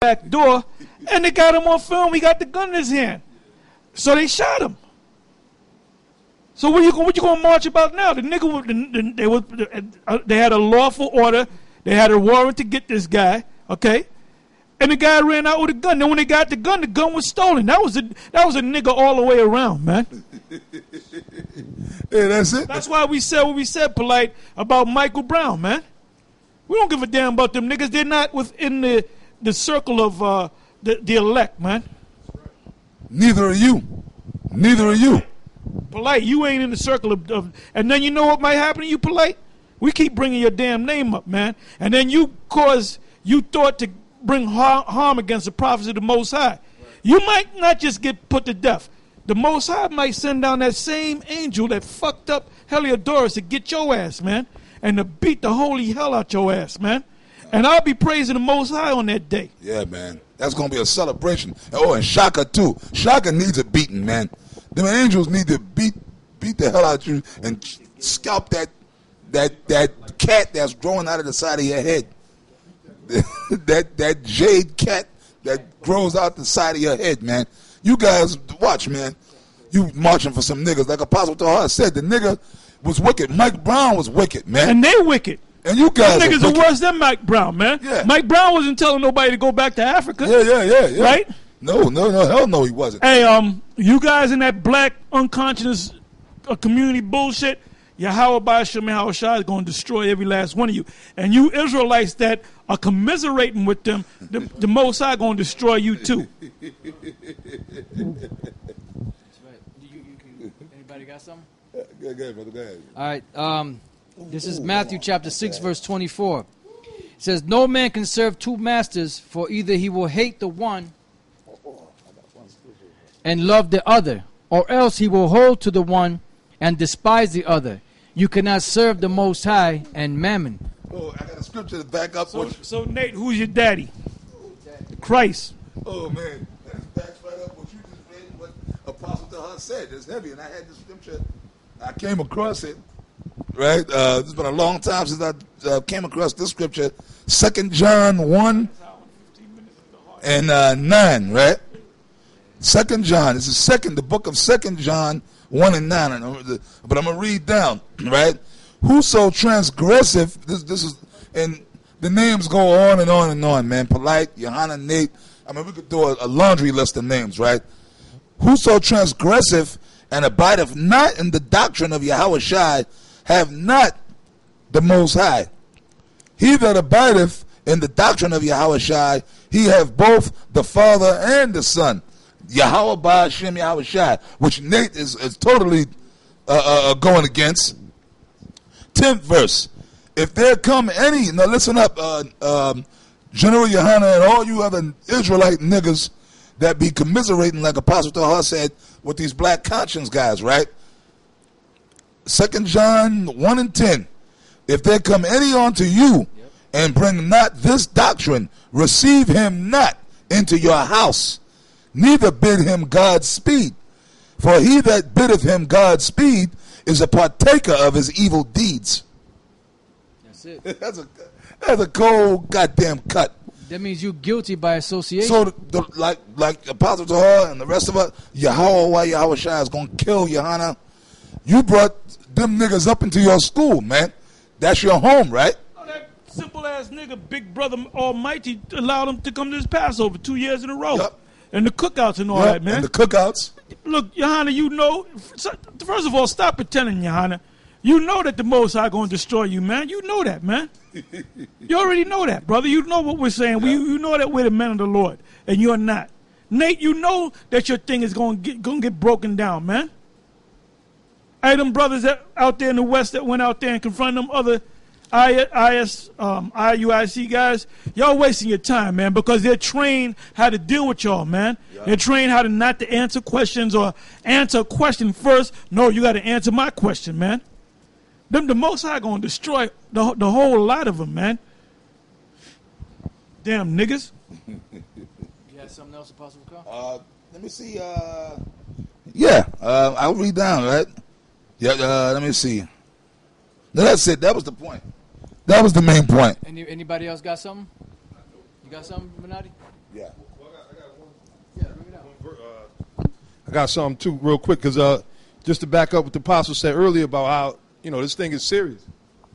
back door, and they got him on film. He got the gun in his hand. So they shot him. So what you going to march about now? The nigga, they had a lawful order. They had a warrant to get this guy, okay? And the guy ran out with a gun. Then when they got the gun was stolen. That was a nigga all the way around, man. Yeah, that's it. That's why we said what we said, Polite, about Michael Brown, man. We don't give a damn about them niggas. They're not within the circle of the elect, man. Neither are you. Neither are you. Polite, you ain't in the circle of and then you know what might happen to you, Polite? We keep bringing your damn name up, man. And then you thought to bring harm against the prophets of the Most High. Right. You might not just get put to death. The Most High might send down that same angel that fucked up Heliodorus to get your ass, man, and to beat the holy hell out your ass, man. And I'll be praising the Most High on that day. Yeah, man. That's going to be a celebration. Oh, and Shaka, too. Shaka needs a beating, man. Them angels need to beat the hell out of you and scalp that cat that's growing out of the side of your head. that jade cat that grows out the side of your head, man. You guys, watch, man. You marching for some niggas. Like Apostle Tahar said, the nigga was wicked. Mike Brown was wicked, man. And they wicked. And you guys them niggas are worse than Mike Brown, man. Yeah. Mike Brown wasn't telling nobody to go back to Africa. Yeah. Right? No, hell no, he wasn't. Hey, you guys in that black unconscious community bullshit, Yahweh Ba'ashem Yahweh Shai is going to destroy every last one of you. And you Israelites that are commiserating with them, the Most High going to destroy you too. That's right. Anybody got something? Go ahead, brother. Go ahead. All right. This is Matthew chapter 6, verse 24. It says, "No man can serve two masters, for either he will hate the one and love the other, or else he will hold to the one and despise the other. You cannot serve the Most High and Mammon." Oh, I got a scripture to back up. So Nate, who's your daddy? Christ. Oh, man. That backs right up what you just read, what Apostle Tahar said. It's heavy, and I had this scripture. I came across it, right? It's been a long time since I came across this scripture. 2 John 1 and 9, right? 2 John. This is the book of 2 John 1 and 9. But I'm going to read down, right? Whoso transgressive, this is, and the names go on and on and on, man. Polite, Johanna, Nate. I mean, we could do a laundry list of names, right? Whoso transgressive and abideth not in the doctrine of Yahweh Shai, have not the Most High. He that abideth in the doctrine of Yahweh Shai, he have both the Father and the Son. Yahweh Ba'ashem Yahweh Shai, which Nate is totally going against. 10th verse. If there come any, now listen up, General Yohana and all you other Israelite niggas that be commiserating, like Apostle Tahar said, with these black conscience guys, right? 2 John 1 and 10. If there come any unto you and bring not this doctrine, receive him not into your house, neither bid him Godspeed. For he that biddeth him Godspeed is a partaker of his evil deeds. That's it. That's a cold goddamn cut. That means you're guilty by association. So, like Apostle Tahar and the rest of us, Yahweh Shai is going to kill Johanna. You brought them niggas up into your school, man. That's your home, right? Oh, that simple-ass nigga, Big Brother Almighty, allowed him to come to this Passover 2 years in a row. Yep. And the cookouts and all that, man. And the cookouts. Look, Johanna, you know, first of all, stop pretending, Johanna. You know that the Most High going to destroy you, man. You know that, man. You already know that, brother. You know what we're saying. Yeah. You know that we're the men of the Lord, and you're not. Nate, you know that your thing is going to get broken down, man. Hey, them brothers out there in the West that went out there and confronted them other IUIC guys, y'all wasting your time, man, because they're trained how to deal with y'all, man. Yeah. They're trained how to not to answer questions or answer a question first. No, you got to answer my question, man. The Most High going to destroy the whole lot of them, man. Damn niggas. You had something else, Apostle McCall? Let me see. I'll read down, right? Yeah, let me see. No, that's it. That was the point. That was the main point. Anybody else got something? You got something, Bernardi? Yeah, got something too, real quick, because just to back up what the apostle said earlier about how this thing is serious,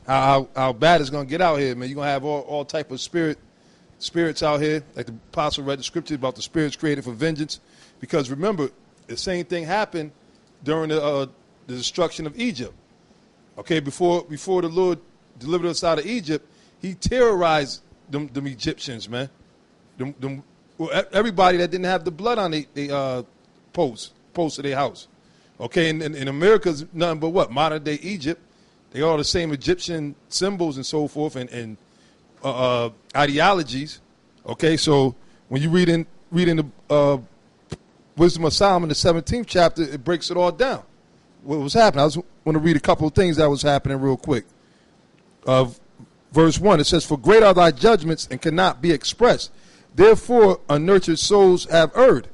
how bad it's gonna get out here, man. You're gonna have all type of spirits out here, like the apostle read the scripture about the spirits created for vengeance, because remember the same thing happened during the destruction of Egypt. Okay, before the Lord delivered us out of Egypt, He terrorized them Egyptians, man. Everybody that didn't have the blood on they post of their house. Okay, and in America's nothing but what? Modern day Egypt. They all the same Egyptian symbols and so forth and ideologies. Okay, so when you read in the Wisdom of Solomon, the 17th chapter, it breaks it all down. What was happening? I was want to read a couple of things that was happening real quick. Verse 1, it says, "For great are thy judgments and cannot be expressed. Therefore, unnurtured souls have erred."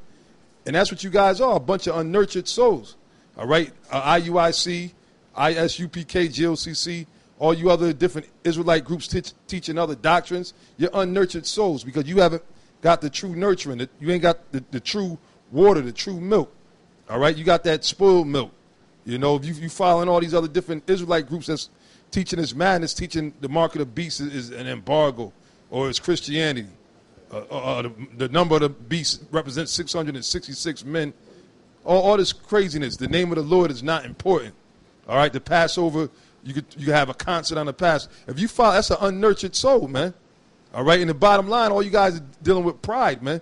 And that's what you guys are, a bunch of unnurtured souls. All right? IUIC, ISUPK, GLCC, all you other different Israelite groups teaching other doctrines, you're unnurtured souls because you haven't got the true nurturing. You ain't got the true water, the true milk. All right? You got that spoiled milk. If you following all these other different Israelite groups that's teaching this madness, teaching the mark of the beast is an embargo or it's Christianity. The number of the beast represents 666 men. All this craziness. The name of the Lord is not important. All right, the Passover, you could have a concert on the Passover. If you follow, that's an unnurtured soul, man. All right, and the bottom line, all you guys are dealing with pride, man.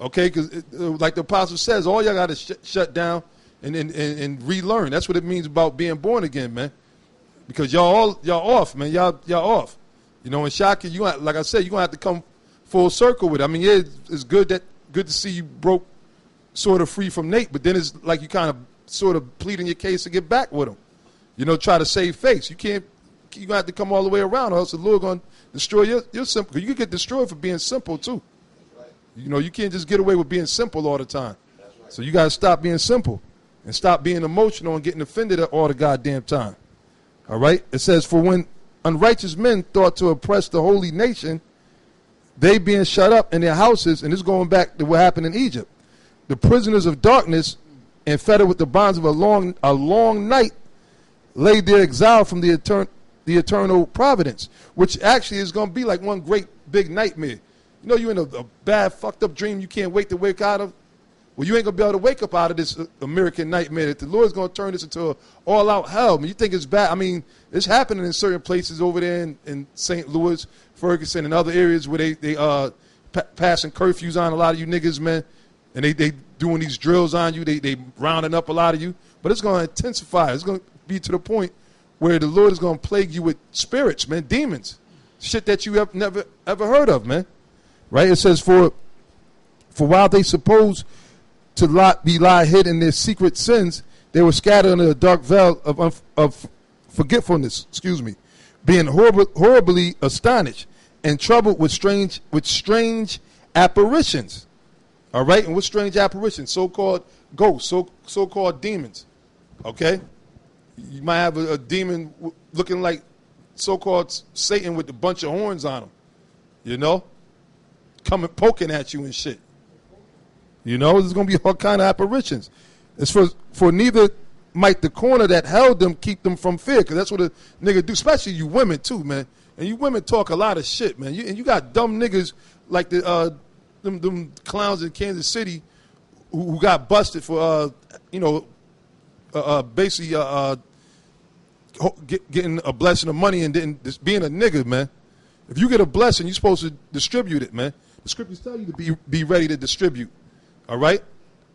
Okay, because like the apostle says, all y'all got to shut down and relearn. That's what it means about being born again, man. Because y'all off, man. Y'all off. And Shaka, like I said, you're gonna have to come full circle with it. I mean, yeah, it's good to see you broke sort of free from Nate, but then it's like you kind of sort of pleading your case to get back with him. Try to save face. You gonna have to come all the way around, or else the Lord gonna destroy your simple. You could get destroyed for being simple too. Right. You can't just get away with being simple all the time. Right. So you gotta stop being simple and stop being emotional and getting offended all the goddamn time. All right? It says, "For when unrighteous men thought to oppress the holy nation, they being shut up in their houses," and this is going back to what happened in Egypt, "the prisoners of darkness and fettered with the bonds of a long night laid their exile from the eternal providence," which actually is going to be like one great big nightmare. You're in a bad, fucked up dream you can't wait to wake out of. Well, you ain't going to be able to wake up out of this American nightmare that the Lord's going to turn this into an all-out hell. I mean, you think it's bad. I mean, it's happening in certain places over there in St. Louis, Ferguson, and other areas where they passing curfews on a lot of you niggas, man. And they doing these drills on you. They rounding up a lot of you. But it's going to intensify. It's going to be to the point where the Lord is going to plague you with spirits, man, demons. Shit that you have never, ever heard of, man. Right? It says, for while they suppose to lie hid in their secret sins, they were scattered under a dark veil of forgetfulness, being horribly astonished and troubled with strange apparitions. All right? And what strange apparitions? So-called ghosts, so-called demons. Okay? You might have a demon looking like so-called Satan with a bunch of horns on him. Coming, poking at you and shit. There's going to be all kind of apparitions. It's for neither might the corner that held them keep them from fear, because that's what a nigga do, especially you women too, man. And you women talk a lot of shit, man. And you got dumb niggas like them clowns in Kansas City who got busted for, basically getting a blessing of money and then just being a nigga, man. If you get a blessing, you're supposed to distribute it, man. The scriptures tell you to be ready to distribute. All right?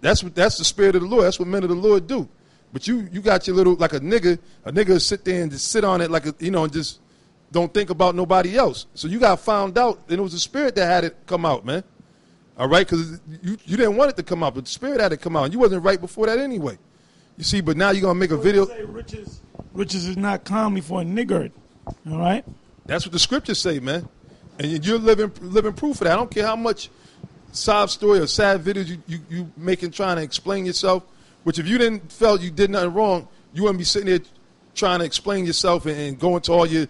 That's the spirit of the Lord. That's what men of the Lord do. But you got your little, like a nigga sit there and just sit on it like and just don't think about nobody else. So you got found out, and it was the spirit that had it come out, man. All right? Because you didn't want it to come out, but the spirit had it come out. And you wasn't right before that anyway. You see, but now you're going to make a video. Say riches is not commonly for a niggard. All right? That's what the scriptures say, man. And you're living proof of that. I don't care how much sob story or sad videos you making trying to explain yourself, which if you didn't felt you did nothing wrong, you wouldn't be sitting there trying to explain yourself and go into all your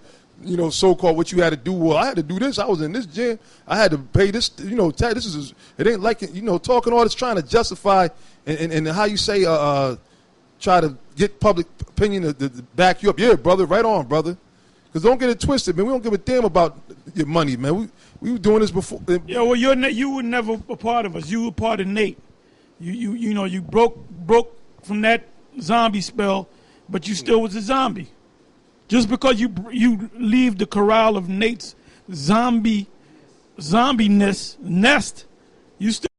so-called what you had to do. Well, I had to do this. I was in this gym. I had to pay this, tax. This is, it ain't like, talking all this, trying to justify and how you say, try to get public opinion to back you up. Yeah, brother, right on, brother. Because don't get it twisted, man. We don't give a damn about your money, man. We were doing this before. Yeah, well, you were never a part of us. You were part of Nate. You broke from that zombie spell, but you still was a zombie. Just because you leave the corral of Nate's zombiness nest, you still